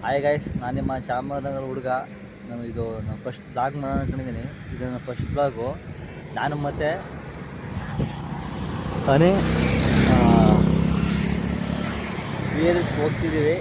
Hi guys, ನಾನು ನಿಮ್ಮ ಚಾಮರಾಜನಗರ ಹುಡುಗ. ನಾನು ಫಸ್ಟ್ ಬ್ಲಾಗ್ ಮಾಡೋಣ ಅನ್ಕೊಂಡಿದ್ದೀನಿ. ಇದು ನನ್ನ ಫಸ್ಟ್ ಬ್ಲಾಗು. ನಾನು ಮತ್ತು ಅನೇ ವಿಯರ್ಸ್ ಹೋಗ್ತಿದ್ದೀವಿ.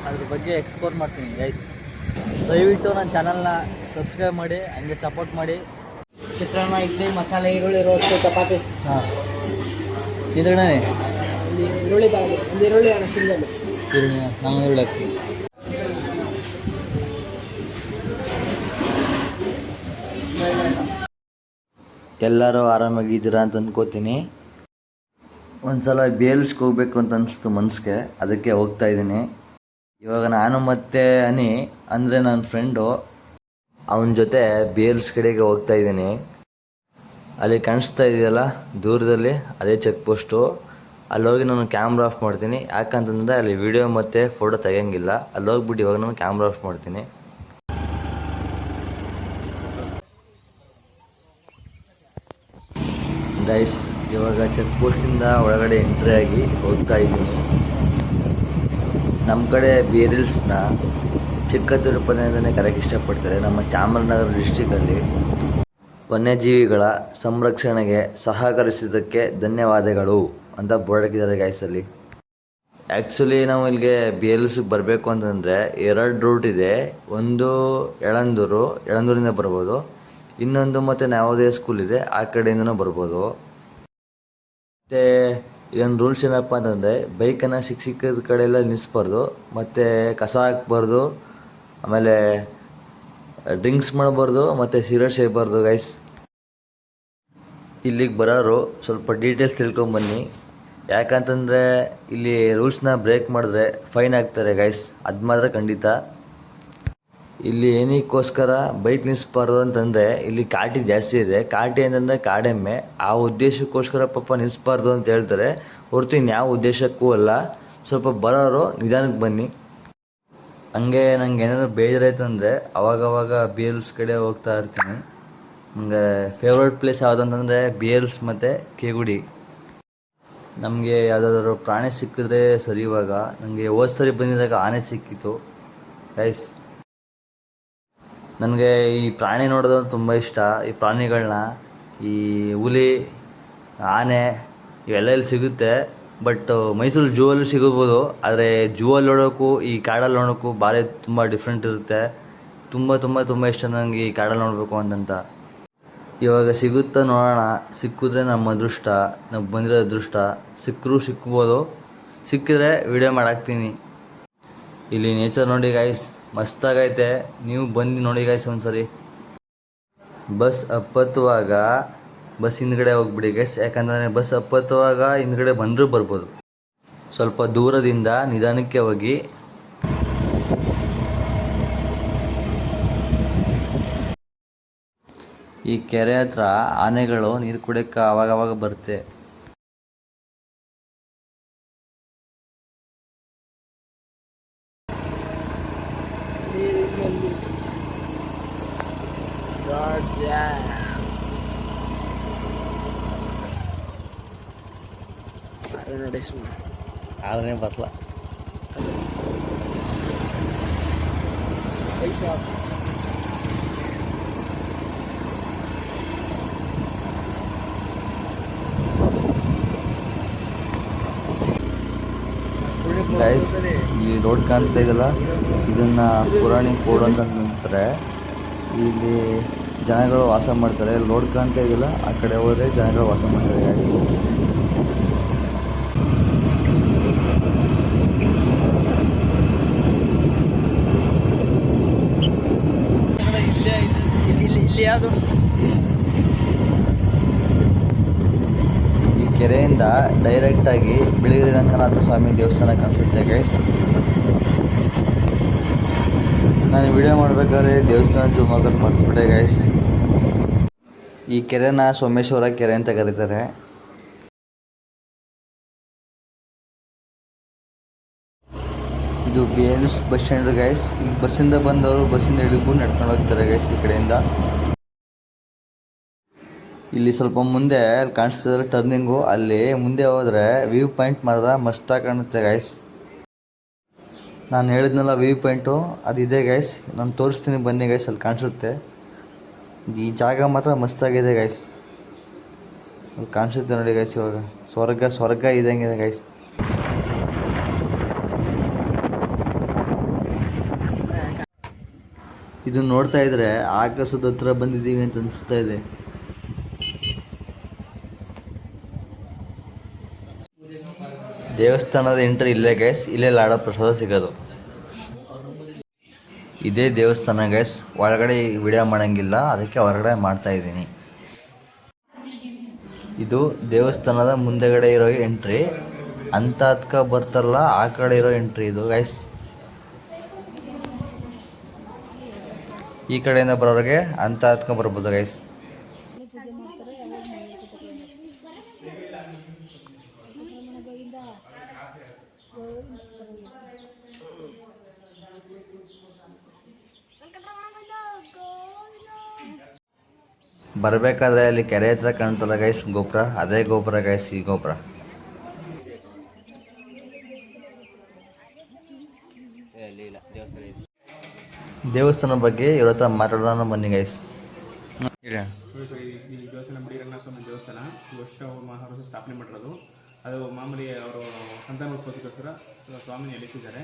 ಅದ್ರ ಬಗ್ಗೆ ಎಕ್ಸ್ಪ್ಲೋರ್ ಮಾಡ್ತೀನಿ ಗೈಸ್. ದಯವಿಟ್ಟು ನನ್ನ ಚಾನಲ್ನ ಸಬ್ಸ್ಕ್ರೈಬ್ ಮಾಡಿ, ಹಂಗೆ ಸಪೋರ್ಟ್ ಮಾಡಿ. ಚಿತ್ರಾನ್ನ, ಇಡ್ಲಿ, ಮಸಾಲೆ, ಈರುಳ್ಳಿ, ರೋಸ್ಟ್, ಚಪಾತಿ. ಹಾಂ, ಇದ್ರೇ ಈರುಳ್ಳಿ ಬಾಗಿ ಒಂದು ಈರುಳ್ಳಿ ಅನ್ನ ಸಿಂಗಲ್ ಈರುಳ್ಳಿ, ನಾವು ಈರುಳ್ಳಿ ಹಾಕ್ತೀವಿ. ಎಲ್ಲರೂ ಆರಾಮಾಗಿದ್ದೀರಾ ಅಂತ ಅಂದ್ಕೋತೀನಿ. ಒಂದು ಸಲ ಬೇಲ್ಸ್ಗೆ ಹೋಗ್ಬೇಕು ಅಂತ ಅನಿಸ್ತು ಮನಸ್ಸಿಗೆ, ಅದಕ್ಕೆ ಹೋಗ್ತಾ ಇದ್ದೀನಿ. ಇವಾಗ ನಾನು ಮತ್ತು ಅನಿ ಅಂದರೆ ನನ್ನ ಫ್ರೆಂಡು, ಅವನ ಜೊತೆ ಬೇಲ್ಸ್ ಕಡೆಗೆ ಹೋಗ್ತಾ ಇದ್ದೀನಿ. ಅಲ್ಲಿ ಕಾಣಿಸ್ತಾ ಇದೆಯಲ್ಲ ದೂರದಲ್ಲಿ, ಅದೇ ಚೆಕ್ ಪೋಸ್ಟು. ಅಲ್ಲೋಗಿ ನಾನು ಕ್ಯಾಮ್ರಾ ಆಫ್ ಮಾಡ್ತೀನಿ. ಯಾಕಂತಂದರೆ ಅಲ್ಲಿ ವಿಡಿಯೋ ಮತ್ತು ಫೋಟೋ ತೆಗಿಯೋಂಗಿಲ್ಲ. ಅಲ್ಲಿ ಹೋಗ್ಬಿಟ್ಟು ಇವಾಗ ನಾನು ಕ್ಯಾಮ್ರಾ ಆಫ್ ಮಾಡ್ತೀನಿ. ಗೈಸ್, ಇವಾಗ ಚೆಕ್ ಪೋಸ್ಟಿಂದ ಒಳಗಡೆ ಎಂಟ್ರಿ ಆಗಿ ಹೋಗ್ತಾ ಇದ್ದೀನಿ. ನಮ್ಮ ಕಡೆ ಬೇರಿಲ್ಸ್ನ ಚಿಕ್ಕ ತಿರುಪತಿ ಅಂತಲೇ ಕರೆಯೋಕ್ಕೆ ಇಷ್ಟಪಡ್ತಾರೆ. ನಮ್ಮ ಚಾಮರಾಜನಗರ ಡಿಸ್ಟಿಕಲ್ಲಿ ವನ್ಯಜೀವಿಗಳ ಸಂರಕ್ಷಣೆಗೆ ಸಹಕರಿಸಿದ್ದಕ್ಕೆ ಧನ್ಯವಾದಗಳು ಅಂತ ಬೋರ್ಡ್ ಹಾಕಿದ್ದಾರೆ ಗೈಸಲ್ಲಿ. ಆ್ಯಕ್ಚುಲಿ ನಾವು ಇಲ್ಲಿಗೆ ಬೇರಿಲ್ಸ್ಗೆ ಬರಬೇಕು ಅಂತಂದರೆ 2 ರೂಟ್ ಇದೆ. ಒಂದು ಯಳಂದೂರಿಂದ ಬರ್ಬೋದು, ಇನ್ನೊಂದು ಮತ್ತು ನವೋದಯ ಸ್ಕೂಲ್ ಇದೆ, ಆ ಕಡೆಯಿಂದನೂ ಬರ್ಬೋದು. ಮತ್ತು ಇದೊಂದು ರೂಲ್ಸ್ ಏನಪ್ಪ ಅಂತಂದರೆ, ಬೈಕನ್ನು ಸಿಕ್ಕದ ಕಡೆಯೆಲ್ಲ ನಿಲ್ಲಿಸ್ಬಾರ್ದು, ಮತ್ತು ಕಸ ಹಾಕ್ಬಾರ್ದು, ಆಮೇಲೆ ಡ್ರಿಂಕ್ಸ್ ಮಾಡಬಾರ್ದು, ಮತ್ತು ಸಿಗರೇಟ್ ಸೇದಬಾರ್ದು ಗೈಸ್. ಇಲ್ಲಿಗೆ ಬರೋರು ಸ್ವಲ್ಪ ಡೀಟೇಲ್ಸ್ ತಿಳ್ಕೊಂಬನ್ನಿ. ಯಾಕಂತಂದರೆ ಇಲ್ಲಿ ರೂಲ್ಸ್ನ ಬ್ರೇಕ್ ಮಾಡಿದ್ರೆ ಫೈನ್ ಹಾಕ್ತಾರೆ ಗೈಸ್, ಅದು ಮಾತ್ರ ಖಂಡಿತ. ಇಲ್ಲಿ ಏನಕ್ಕೋಸ್ಕರ ಬೈಕ್ ನಿಲ್ಲಿಸ್ಬಾರ್ದು ಅಂತಂದರೆ, ಇಲ್ಲಿ ಕಾಟಿ ಜಾಸ್ತಿ ಇದೆ. ಕಾಟಿ ಅಂತಂದರೆ ಕಾಡೆಮ್ಮೆ. ಆ ಉದ್ದೇಶಕ್ಕೋಸ್ಕರ ಪಾಪ ನಿಲ್ಲಿಸ್ಬಾರ್ದು ಅಂತ ಹೇಳ್ತಾರೆ, ಹೊರತು ಇನ್ಯಾವ ಉದ್ದೇಶಕ್ಕೂ ಅಲ್ಲ. ಸ್ವಲ್ಪ ಬರೋರು ನಿಧಾನಕ್ಕೆ ಬನ್ನಿ. ಹಂಗೆ ನಂಗೆ ಏನಾದರೂ ಬೇಜಾರಾಯ್ತು ಅಂದರೆ ಅವಾಗವಾಗ ಬೇಲ್ಸ್ ಕಡೆ ಹೋಗ್ತಾ ಇರ್ತೀನಿ. ನನಗೆ ಫೇವ್ರೇಟ್ ಪ್ಲೇಸ್ ಯಾವುದಂತಂದರೆ ಬೇಲ್ಸ್ ಮತ್ತು ಕೇಗುಡಿ. ನಮಗೆ ಯಾವುದಾದ್ರೂ ಪ್ರಾಣಿ ಸಿಕ್ಕಿದ್ರೆ ಸರಿ. ಇವಾಗ ನನಗೆ ಹೋದ ಸರಿ ಬಂದಿದ್ದಾಗ ಆನೆ ಸಿಕ್ಕಿತ್ತು ಗೈಸ್. ನನಗೆ ಈ ಪ್ರಾಣಿ ನೋಡೋದು ತುಂಬ ಇಷ್ಟ. ಈ ಪ್ರಾಣಿಗಳನ್ನ, ಈ ಹುಲಿ, ಆನೆ ಇವೆಲ್ಲ ಇಲ್ಲಿ ಸಿಗುತ್ತೆ. ಬಟ್ ಮೈಸೂರು ಝೂ ಅಲ್ಲಿ ಸಿಗ್ಬೋದು. ಆದರೆ ಝೂ ಅಲ್ಲಿ ನೋಡೋಕ್ಕೂ ಈ ಕಾಡಲ್ಲಿ ನೋಡೋಕ್ಕೂ ಭಾರಿ ತುಂಬ ಡಿಫ್ರೆಂಟ್ ಇರುತ್ತೆ. ತುಂಬ ಇಷ್ಟ ನನಗೆ ಈ ಕಾಡಲ್ಲಿ ನೋಡಬೇಕು ಅಂತಂತ. ಇವಾಗ ಸಿಗುತ್ತಾ ನೋಡೋಣ. ಸಿಕ್ಕಿದ್ರೆ ನಮ್ಮ ಅದೃಷ್ಟ, ನಾವು ಬಂದಿರೋ ಅದೃಷ್ಟ. ಸಿಕ್ಬೋದು. ಸಿಕ್ಕಿದ್ರೆ ವಿಡಿಯೋ ಮಾಡಾಕ್ತೀನಿ. ಇಲ್ಲಿ ನೇಚರ್ ನೋಡಿ ಗೈಸ್, ಮಸ್ತಾಗೈತೆ. ನೀವು ಬಂದು ನೋಡಿ ಗೈಸ್ ಒಂದ್ಸರಿ. ಬಸ್ ಹತ್ತುವಾಗ ಬಸ್ ಹಿಂದ್ಗಡೆ ಹೋಗ್ಬಿಡಿ ಗೈಸ್. ಯಾಕಂದರೆ ಬಸ್ ಹತ್ತುವಾಗ ಹಿಂದ್ಗಡೆ ಬಂದರೂ ಬರ್ಬೋದು. ಸ್ವಲ್ಪ ದೂರದಿಂದ ನಿಧಾನಕ್ಕೆ ಹೋಗಿ. ಈ ಕೆರೆ ಹತ್ರ ಆನೆಗಳು ನೀರು ಕುಡಿಯೋಕ್ಕೆ ಆವಾಗವಾಗ ಬರುತ್ತೆ. ಆರನೇ ಬರಲ್ಲ. ಗೈಸ್, ಈ ರೋಡ್ ಕಾಣ್ತಾ ಇದೆಯಲ್ಲ, ಇದನ್ನು ಪುರಾಣಿ ಕೋಡ್ ಅಂತ ಅಂತಾರೆ. ಇಲ್ಲಿ ಜನಗಳು ವಾಸ ಮಾಡ್ತಾರೆ. ರೋಡ್ ಕಾಣ್ತಾ ಇದೆಯಲ್ಲ, ಆ ಕಡೆ ಹೋದರೆ ಜನಗಳು ವಾಸ ಮಾಡ್ತಾರೆ ಗೈಸ್. ಈ ಕೆರೆಯಿಂದ ಡೈರೆಕ್ಟಾಗಿ ಬಿಳಿಗಿರಿ ರಂಗನಾಥ ಸ್ವಾಮಿ ದೇವಸ್ಥಾನ ಕಾಣಿಸುತ್ತೆ ಗೈಸ್. ನಾನು ವಿಡಿಯೋ ಮಾಡಬೇಕಾದ್ರೆ ದೇವಸ್ಥಾನ ಜೂಮ್ ಆಗೋದು ಮರ್ತ್ಬಿಟ್ಟೆ ಗೈಸ್. ಈ ಕೆರೆನ ಸೋಮೇಶ್ವರ ಕೆರೆ ಅಂತ ಕರೀತಾರೆ. ಇದು ಬೇಲ್ಸ್ ಬಸ್ ಸ್ಟ್ಯಾಂಡ್ ಗೈಸ್. ಇಲ್ಲಿ ಬಸ್ಸಿಂದ ಬಂದವರು ಬಸ್ಸಿಂದ ಇಳಿದ್ಬಿಟ್ಟು ನಡ್ಕೊಂಡು ಹೋಗ್ತಾರೆ ಗೈಸ್ ಈ ಕಡೆಯಿಂದ. ಇಲ್ಲಿ ಸ್ವಲ್ಪ ಮುಂದೆ ಕಾಣಿಸ್ತಿದ್ರೆ ಟರ್ನಿಂಗು, ಅಲ್ಲಿ ಮುಂದೆ ಹೋದರೆ ವ್ಯೂ ಪಾಯಿಂಟ್ ಮಾತ್ರ ಮಸ್ತಾಗಿ ಕಾಣುತ್ತೆ ಗೈಸ್. ನಾನು ಹೇಳಿದ್ನಲ್ಲ ವ್ಯೂ ಪಾಯಿಂಟು ಅದಿದೆ ಗೈಸ್, ನಾನು ತೋರಿಸ್ತೀನಿ ಬನ್ನಿ ಗೈಸ್, ಅಲ್ಲಿ ಕಾಣಿಸುತ್ತೆ. ಈ ಜಾಗ ಮಾತ್ರ ಮಸ್ತಾಗಿದೆ ಗೈಸ್, ಅಲ್ಲಿ ಕಾಣಿಸುತ್ತೆ ನೋಡಿ ಗೈಸ್. ಇವಾಗ ಸ್ವರ್ಗ ಇದ್ದಂಗಿದೆ ಗೈಸ್. ಇದು ನೋಡ್ತಾ ಇದ್ರೆ ಆಕಾಶದ ಹತ್ರ ಬಂದಿದ್ದೀವಿ ಅಂತ ಅನಿಸ್ತಾ ಇದೆ. ದೇವಸ್ಥಾನದ ಎಂಟ್ರಿ ಇಲ್ಲೇ ಗೈಸ್, ಇಲ್ಲೇ ಲಾಡ ಪ್ರಸಾದ ಸಿಗೋದು. ಇದೇ ದೇವಸ್ಥಾನ ಗೈಸ್, ಒಳಗಡೆ ವಿಡಿಯೋ ಮಾಡೋಂಗಿಲ್ಲ, ಅದಕ್ಕೆ ಹೊರಗಡೆ ಮಾಡ್ತಾ ಇದ್ದೀನಿ. ಇದು ದೇವಸ್ಥಾನದ ಮುಂದೆಗಡೆ ಇರೋ ಎಂಟ್ರಿ, ಅಂತ ಹತ್ಕ ಬರ್ತಾರಲ್ಲ ಆ ಕಡೆ ಇರೋ ಎಂಟ್ರಿ ಇದು ಗೈಸ್. ಈ ಕಡೆಯಿಂದ ಬರೋರಿಗೆ ಅಂತ ಹತ್ಕೊಂಡ್ ಬರ್ಬೋದು ಗೈಸ್. ಬರಬೇಕಾದ್ರೆ ಅಲ್ಲಿ ಕೆರೆ ಹತ್ರ ಕಾಣ್ತಲ್ಲ ಗೈಸ್ ಗೋಪುರ, ಅದೇ ಗೋಪುರ ಗೈಸ್ ಈ ಗೋಪುರ. ದೇವಸ್ಥಾನ ಬಗ್ಗೆ ಇವ್ರ ಹತ್ರ ಮಾತಾಡೋಣ ಬನ್ನಿ ಗೈಸ್. ಈ ದೇವಸ್ಥಾನ ಬಡಿ ರಂಗನಾಥಸ್ವಾಮಿ ದೇವಸ್ಥಾನ ಈ ವರ್ಷ ಮಹಾರಾಜರು ಸ್ಥಾಪನೆ ಮಾಡಿರೋದು. ಅದು ಮಾಮೂಲಿ ಅವರು ಸಂತಾನೋತ್ಪತ್ತಿಗೋಸ್ಕರ ಸ್ವಾಮಿನ ನೆಲೆಸಿದ್ದಾರೆ.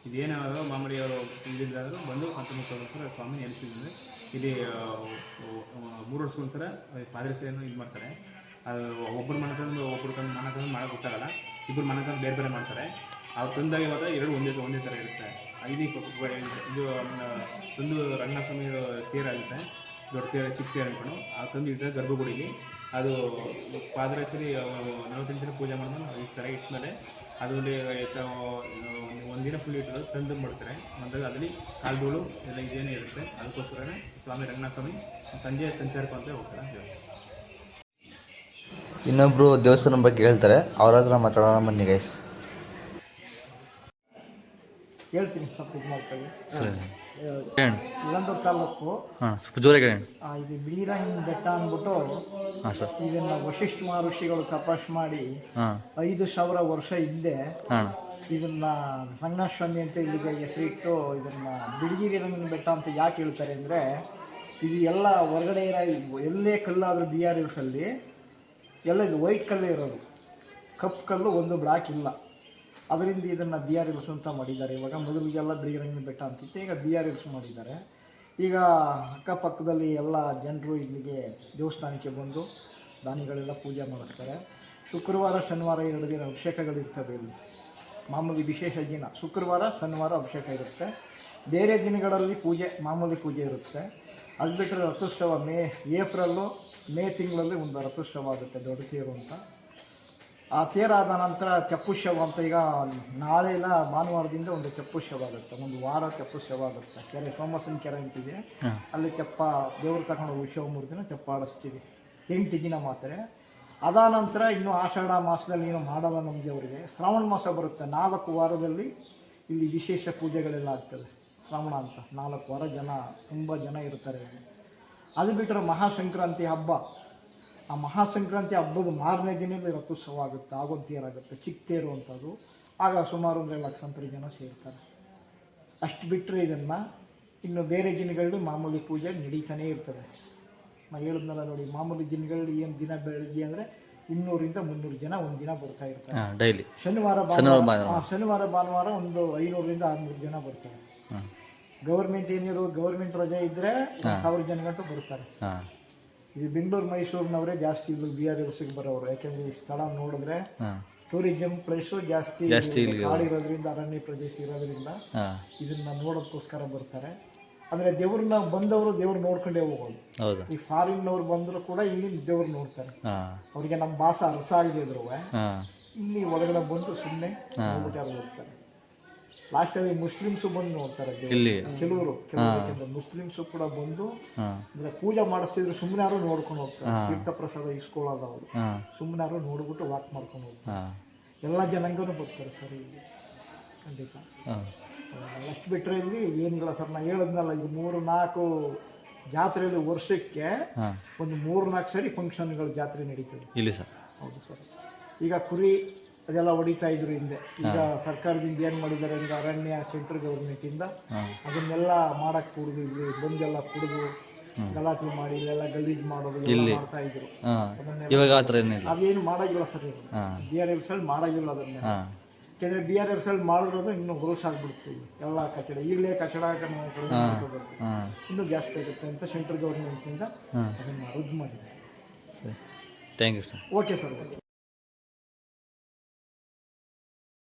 ಇದೇನಾದರೂ ಮಾಮೂಲಿ ಅವರು ಇಲ್ಲಿದ್ದಾದರೂ ಬಂದು ಸಂತಾನೋತ್ಪತ್ತಿಗೋಸ್ಕರ ಸ್ವಾಮಿನ ನೆಲೆಸಿದ್ದಾರೆ. ಇಲ್ಲಿ 3 ವರ್ಷಕ್ಕೊಂದ್ಸಲ ಪಾದರಸೆಯನ್ನು ಇದು ಮಾಡ್ತಾರೆ. ಅದು ಒಬ್ಬರು ಮನೆ ತಂದು ಮಾಡೋಕ್ಕೆ ಗೊತ್ತಾಗಲ್ಲ, ಇಬ್ಬರು ಮನೆ ತಂದು ಬೇರೆ ಮಾಡ್ತಾರೆ. ಅವ್ರು ತಂದಾಗ ಇವಾಗ 2 ಒಂದೇ ಥರ ಇರುತ್ತೆ. ಇದು ಒಂದು ರಂಗನಾಥಸ್ವಾಮಿ ತೇರಾಗುತ್ತೆ, ದೊಡ್ಡ ತೇರು ಚಿಕ್ಕ ತೇರು ಅಂದ್ಕೊಂಡು ಆ ತಂದು ಇಟ್ಟರೆ ಗರ್ಭಗುಡಿಗೆ. ಅದು ಪಾದರಸರಿ 48 ದಿನ ಪೂಜೆ ಮಾಡ್ಕೊಂಡು ಇಡ್ತಾರೆ. ಇಟ್ಮೇಲೆ ಅದರಲ್ಲಿ ಒಂದಿನ ಫುಲ್ ಇಟ್ಟರು ತಂದು ಮಾಡ್ತಾರೆ. ಬಂದಾಗ ಅದರಲ್ಲಿ ಕಾಲ್ಗಳು ಎಲ್ಲ ಇದೇನೇ ಇರುತ್ತೆ. ಅದಕ್ಕೋಸ್ಕರನೇ ಸ್ವಾಮಿ ರಂಗನಾಥಸ್ವಾಮಿ ಸಂಜೆ ಸಂಚಾರಕ್ಕೆ ಅಂತ ಹೋಗ್ತಾರೆ ಅಂತ ಹೇಳ್ತಾರೆ. ಇನ್ನೊಬ್ರು ದೇವಸ್ಥಾನ ಬಗ್ಗೆ ಹೇಳ್ತಾರೆ, ಅವ್ರ ಹತ್ರ ಮಾತಾಡೋಣ ಬನ್ನಿ ಗೈಸ್. ಹೇಳ್ತೀನಿ ಸ್ವಲ್ಪ ಇದು ಮಾಡ್ಕೊಳ್ಳಿ. ಸರಿ, ಇಲ್ಲಂದೂರು ತಾಲೂಕು. ಜೋರಾಗಿ ಇದು ಬಿಳಿರಂಗ ಬೆಟ್ಟ ಅಂದ್ಬಿಟ್ಟು ಇದನ್ನ ವಶಿಷ್ಠ ಮಹರ್ಷಿಗಳು ತಪಸ್ ಮಾಡಿ 5,000 ವರ್ಷ ಹಿಂದೆ ಇದನ್ನ ರಂಗನಾಥಸ್ವಾಮಿ ಅಂತ ಇಲ್ಲಿಗೆ ಹೆಸರಿಟ್ಟು ಇದನ್ನ ಬಿಳಿಗಿರಿ ರಂಗನ ಬೆಟ್ಟ ಅಂತ ಯಾಕೆ ಹೇಳ್ತಾರೆ ಅಂದರೆ, ಇದು ಎಲ್ಲ ಹೊರಗಡೆ ಇರೋ ಎಲ್ಲೇ ಕಲ್ಲಾದರೂ BRS ಅಲ್ಲಿ ಎಲ್ಲ ವೈಟ್ ಕಲ್ಲೇ ಇರೋದು, ಕಪ್ಪು ಕಲ್ಲು ಒಂದು ಬ್ಲ್ಯಾಕ್ ಇಲ್ಲ. ಅದರಿಂದ ಇದನ್ನು BRS ಅಂತ ಮಾಡಿದ್ದಾರೆ. ಇವಾಗ ಮೊದಲಿಗೆಲ್ಲ ಬಿಳಿಗಿರಿ ಬೆಟ್ಟ ಅಂತಿತ್ತು, ಈಗ BRS ಮಾಡಿದ್ದಾರೆ. ಈಗ ಅಕ್ಕಪಕ್ಕದಲ್ಲಿ ಎಲ್ಲ ಜನರು ಇಲ್ಲಿಗೆ ದೇವಸ್ಥಾನಕ್ಕೆ ಬಂದು ದಾನಿಗಳೆಲ್ಲ ಪೂಜೆ ಮಾಡಿಸ್ತಾರೆ. ಶುಕ್ರವಾರ ಶನಿವಾರ 2 ದಿನ ಅಭಿಷೇಕಗಳಿರ್ತವೆ ಇಲ್ಲಿ. ಮಾಮೂಲಿ ವಿಶೇಷ ದಿನ ಶುಕ್ರವಾರ ಶನಿವಾರ ಅಭಿಷೇಕ ಇರುತ್ತೆ. ಬೇರೆ ದಿನಗಳಲ್ಲಿ ಮಾಮೂಲಿ ಪೂಜೆ ಇರುತ್ತೆ. ಅದು ಬಿಟ್ಟರೆ ರಥೋತ್ಸವ ಏಪ್ರಿಲ್ ಮೇ ತಿಂಗಳಲ್ಲಿ ಒಂದು ರಥೋತ್ಸವ ಆಗುತ್ತೆ, ದೊಡ್ಡ ತೇರು ಅಂತ. ಆ ತೇರಾದ ನಂತರ ತೆಪ್ಪುತ್ಸವ ಅಂತ, ಈಗ ನಾಳೆ ಇಲ್ಲ ಭಾನುವಾರದಿಂದ ಒಂದು ತೆಪ್ಪುತ್ಸವ ಆಗುತ್ತೆ, ಒಂದು ವಾರ ತೆಪ್ಪುತ್ಸವ ಆಗುತ್ತೆ. ಕೆರೆ ಸೋಮಸನ ಕೆರೆ ಅಂತಿದೆ, ಅಲ್ಲಿ ತೆಪ್ಪ ದೇವ್ರು ತಗೊಂಡು ಉತ್ಸವ 3 ದಿನ ತೆಪ್ಪ ಆಡಿಸ್ತೀವಿ, 8 ದಿನ ಮಾತ್ರ. ಅದಾದ ನಂತರ ಇನ್ನು ಆಷಾಢ ಮಾಸದಲ್ಲಿ ಏನು ಮಾಡಲ್ಲ ನಮ್ಮ ದೇವರಿಗೆ. ಶ್ರಾವಣ ಮಾಸ ಬರುತ್ತೆ, 4 ವಾರದಲ್ಲಿ ಇಲ್ಲಿ ವಿಶೇಷ ಪೂಜೆಗಳೆಲ್ಲ ಆಗ್ತದೆ. ಶ್ರಾವಣ ಅಂತ 4 ವಾರ ತುಂಬ ಜನ ಇರ್ತಾರೆ. ಅದು ಬಿಟ್ಟರೆ ಮಹಾಸಂಕ್ರಾಂತಿ ಹಬ್ಬ, ಆ ಮಹಾಸಂಕ್ರಾಂತಿ ಹಬ್ಬದ ಮಾರನೇ ದಿನದಲ್ಲಿ ರಥೋತ್ಸವ ಆಗುತ್ತೆ, ಆಗೊಂದು ತೇರಾಗುತ್ತೆ, ಚಿಕ್ಕ ತೇರು ಅಂತದು. ಆಗ ಸುಮಾರು 1 ಲಕ್ಷಾಂತರ ಜನ ಸೇರ್ತಾರೆ. ಅಷ್ಟು ಬಿಟ್ಟರೆ ಇದನ್ನು ಇನ್ನು ಬೇರೆ ದಿನಗಳಲ್ಲಿ ಮಾಮೂಲಿ ಪೂಜೆ ನಡೀತಾನೇ ಇರ್ತದೆ. ನಾನು ಹೇಳಿದ್ನಲ್ಲ ನೋಡಿ, ಮಾಮೂಲಿ ದಿನಗಳಲ್ಲಿ ಏನು ದಿನ ಬೆಳಗ್ಗೆ ಅಂದರೆ 200ರಿಂದ 300 ಜನ ಒಂದು ದಿನ ಬರ್ತಾ ಇರ್ತಾರೆ ಡೈಲಿ. ಶನಿವಾರ ಭಾನುವಾರ ಒಂದು 500ರಿಂದ 600 ಜನ ಬರ್ತಾರೆ. ಗೌರ್ಮೆಂಟ್ ರಜೆ ಇದ್ದರೆ 1000 ಜನ ಗಂಟು ಬರ್ತಾರೆ. ಇದು ಬೆಂಗಳೂರು ಮೈಸೂರಿನವರೇ ಜಾಸ್ತಿ ಇಲ್ಲಿ BRSಗೆ ಬರೋರು. ಯಾಕೆಂದರೆ ಈ ಸ್ಥಳ ನೋಡಿದ್ರೆ ಟೂರಿಸಂ ಪ್ಲೇಸು ಜಾಸ್ತಿ ಕಾಡಿರೋದ್ರಿಂದ, ಅರಣ್ಯ ಪ್ರದೇಶ ಇರೋದ್ರಿಂದ ಇದನ್ನ ನೋಡೋದಕ್ಕೋಸ್ಕರ ಬರ್ತಾರೆ. ಅಂದರೆ ದೇವ್ರನ್ನ ಬಂದವರು ದೇವ್ರು ನೋಡ್ಕೊಂಡೇ ಹೋಗೋದು. ಈ ಫಾರಿನ್ನವ್ರು ಬಂದರೂ ಕೂಡ ಇಲ್ಲಿ ದೇವ್ರು ನೋಡ್ತಾರೆ. ಅವ್ರಿಗೆ ನಮ್ಮ ಭಾಷೆ ಅರ್ಥ ಆಗದೆ ಇದ್ರು ಇಲ್ಲಿ ಒಳಗಡೆ ಬಂದು ಸುಮ್ಮನೆ ಹೋಗ್ತಾರೆ. ಲಾಸ್ಟಲ್ಲಿ ಮುಸ್ಲಿಮ್ಸು ಬಂದು ನೋಡ್ತಾರೆ ಕೆಲವರು ಮುಸ್ಲಿಮ್ಸು ಕೂಡ ಬಂದು ಅಂದರೆ ಪೂಜೆ ಮಾಡಿಸ್ತಿದ್ರು. ಸುಮ್ಮನೆ ಯಾರು ನೋಡ್ಕೊಂಡು ಹೋಗ್ತಾರೆ, ತೀರ್ಥ ಪ್ರಸಾದ ಇಸ್ಕೊಳ್ಳೋದು. ಅವರು ಸುಮ್ಮನೆ ಯಾರು ನೋಡ್ಬಿಟ್ಟು ವಾಕ್ ಮಾಡ್ಕೊಂಡು ಹೋಗ್ತಾರೆ. ಎಲ್ಲ ಜನಾಂಗನೂ ಬರ್ತಾರೆ ಸರ್ ಇಲ್ಲಿ, ಖಂಡಿತ. ಅಷ್ಟು ಬಿಟ್ಟರೆ ಇಲ್ಲಿ ಏನಿಲ್ಲ ಸರ್, ನಾನು ಹೇಳಿದ್ನಲ್ಲ, ಈಗ 3-4 ಜಾತ್ರೆಯಲ್ಲಿ ವರ್ಷಕ್ಕೆ ಒಂದು 3-4 ಸರಿ ಫಂಕ್ಷನ್ಗಳು ಜಾತ್ರೆ ನಡೀತದೆ ಇಲ್ಲಿ ಸರ್. ಹೌದು ಸರ್. ಈಗ ಕುರಿ ಅದೆಲ್ಲ ಹೊಡಿತಾ ಇದ್ರು ಹಿಂದೆ. ಈಗ ಸರ್ಕಾರದಿಂದ ಏನು ಮಾಡಿದ್ದಾರೆ ಅಂದರೆ ಅರಣ್ಯ ಸೆಂಟ್ರಲ್ ಗೌರ್ಮೆಂಟಿಂದ ಅದನ್ನೆಲ್ಲ ಮಾಡಕ್ಕೆ ಕುಡಿದು ಇಲ್ಲಿ ಬಂದೆಲ್ಲ ಕುಡಿದು ಗಲಾಟೆ ಮಾಡಿ ಇಲ್ಲೆಲ್ಲ ಗಲೀಜು ಮಾಡೋದು ಎಲ್ಲ ಮಾಡ್ತಾ ಇದ್ರು. ಇವಾಗ ಆ ಥರ ಏನಿಲ್ಲ. ಅದೇನು ಮಾಡೋಂಗಿಲ್ಲ ಸರ್, DRFs ಅಲ್ಲಿ ಮಾಡೋಂಗಿಲ್ಲ ಅದನ್ನ. ಯಾಕೆಂದರೆ DRFs ಅಲ್ಲಿ ಮಾಡಿರೋದು ಇನ್ನೂ ವರ್ಷ ಆಗ್ಬಿಡ್ತೀವಿ ಎಲ್ಲ ಕಚಡ. ಈಗಲೇ ಕಚಡ ಇನ್ನೂ ಜಾಸ್ತಿ ಆಗುತ್ತೆ ಅಂತ ಸೆಂಟ್ರಲ್ ಗೌರ್ಮೆಂಟ್ನಿಂದ ಅದನ್ನು ರದ್ದು ಮಾಡಿದ್ದಾರೆ. Thank you sir. Okay sir.